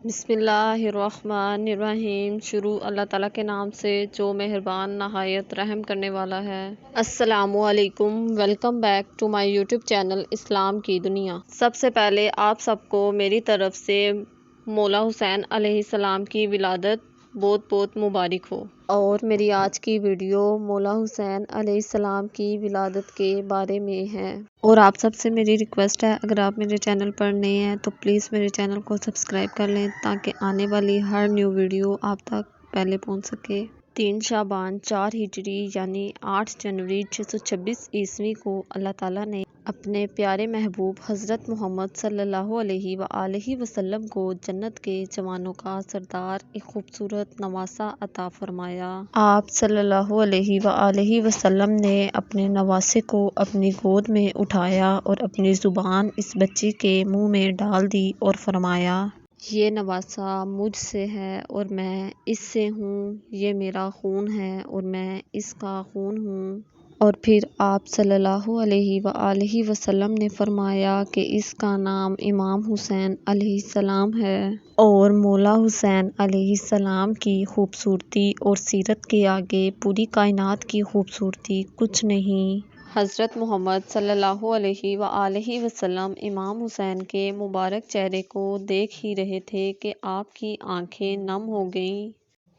بسم اللہ الرحمن الرحیم۔ شروع اللہ تعالیٰ کے نام سے جو مہربان نہایت رحم کرنے والا ہے۔ السلام علیکم، welcome back to my YouTube channel Islam کی دنیا۔ سب سے پہلے آپ سب کو میری طرف سے مولا حسین علیہ السلام کی ولادت بہت بہت مبارک ہو۔ اور میری آج کی ویڈیو مولا حسین علیہ السلام کی ولادت کے بارے میں ہے۔ اور آپ سب سے میری ریکویسٹ ہے، اگر آپ میرے چینل پر نئے ہیں تو پلیز میرے چینل کو سبسکرائب کر لیں تاکہ آنے والی ہر نیو ویڈیو آپ تک پہلے پہنچ سکے۔ 3 شعبان 4 ہجری یعنی 8 جنوری 626 عیسوی کو اللہ تعالیٰ نے اپنے پیارے محبوب حضرت محمد صلی اللہ علیہ وآلہ وسلم کو جنت کے جوانوں کا سردار ایک خوبصورت نواسہ عطا فرمایا۔ آپ صلی اللہ علیہ وآلہ وسلم نے اپنے نواسے کو اپنی گود میں اٹھایا اور اپنی زبان اس بچے کے منہ میں ڈال دی اور فرمایا، یہ نواسہ مجھ سے ہے اور میں اس سے ہوں، یہ میرا خون ہے اور میں اس کا خون ہوں۔ اور پھر آپ صلی اللہ علیہ وآلہ وسلم نے فرمایا کہ اس کا نام امام حسین علیہ السلام ہے۔ اور مولا حسین علیہ السلام کی خوبصورتی اور سیرت کے آگے پوری کائنات کی خوبصورتی کچھ نہیں۔ حضرت محمد صلی اللہ علیہ وآلہ وسلم امام حسین کے مبارک چہرے کو دیکھ ہی رہے تھے کہ آپ کی آنکھیں نم ہو گئیں۔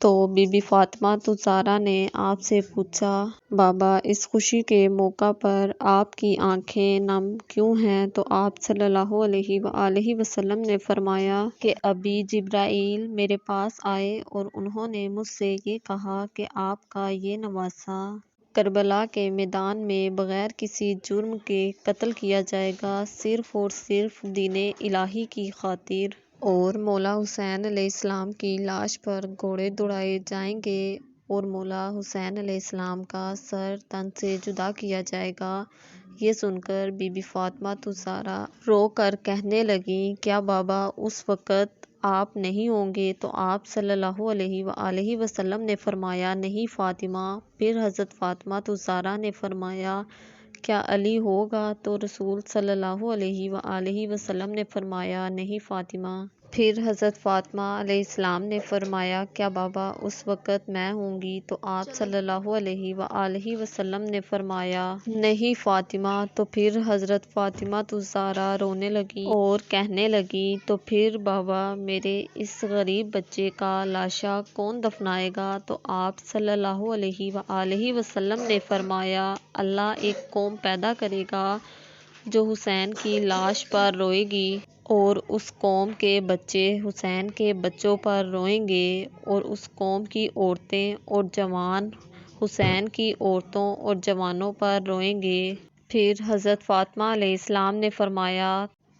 تو بی بی فاطمہ الزہرا نے آپ سے پوچھا، بابا اس خوشی کے موقع پر آپ کی آنکھیں نم کیوں ہیں؟ تو آپ صلی اللہ علیہ وآلہ وسلم نے فرمایا کہ ابھی جبرائیل میرے پاس آئے اور انہوں نے مجھ سے یہ کہا کہ آپ کا یہ نواسہ کربلا کے میدان میں بغیر کسی جرم کے قتل کیا جائے گا، صرف اور صرف دین الہی کی خاطر۔ اور مولا حسین علیہ السلام کی لاش پر گھوڑے دوڑائے جائیں گے اور مولا حسین علیہ السلام کا سر تن سے جدا کیا جائے گا۔ یہ سن کر بی بی فاطمہ الزہرا رو کر کہنے لگیں، کیا بابا اس وقت آپ نہیں ہوں گے؟ تو آپ صلی اللہ علیہ وآلہ وسلم نے فرمایا، نہیں فاطمہ۔ پھر حضرت فاطمہ الزہرا نے فرمایا، کیا علی ہوگا؟ تو رسول صلی اللہ علیہ وآلہ وسلم نے فرمایا، نہیں فاطمہ۔ پھر حضرت فاطمہ علیہ السلام نے فرمایا، کیا بابا اس وقت میں ہوں گی؟ تو آپ صلی اللہ علیہ وآلہ وسلم نے فرمایا، نہیں فاطمہ۔ تو پھر حضرت فاطمہ الزہرا رونے لگیں اور کہنے لگیں، تو پھر بابا میرے اس غریب بچے کا لاشا کون دفنائے گا؟ تو آپ صلی اللہ علیہ وآلہ وسلم نے فرمایا، اللہ ایک قوم پیدا کرے گا جو حسین کی لاش پر روئے گی اور اس قوم کے بچے حسین کے بچوں پر روئیں گے اور اس قوم کی عورتیں اور جوان حسین کی عورتوں اور جوانوں پر روئیں گے۔ پھر حضرت فاطمہ علیہ السلام نے فرمایا،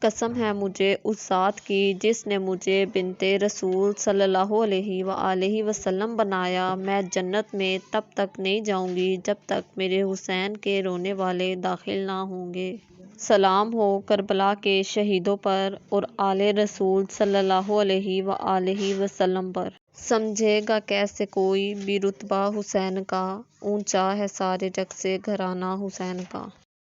قسم ہے مجھے اس ذات کی جس نے مجھے بنت رسول صلی اللہ علیہ وآلہ وسلم بنایا، میں جنت میں تب تک نہیں جاؤں گی جب تک میرے حسین کے رونے والے داخل نہ ہوں گے۔ سلام ہو کربلا کے شہیدوں پر اور آل رسول صلی اللہ علیہ وآلہ وسلم پر۔ سمجھے گا کیسے کوئی بھی رتبہ حسین کا، اونچا ہے سارے جگ سے گھرانہ حسین کا۔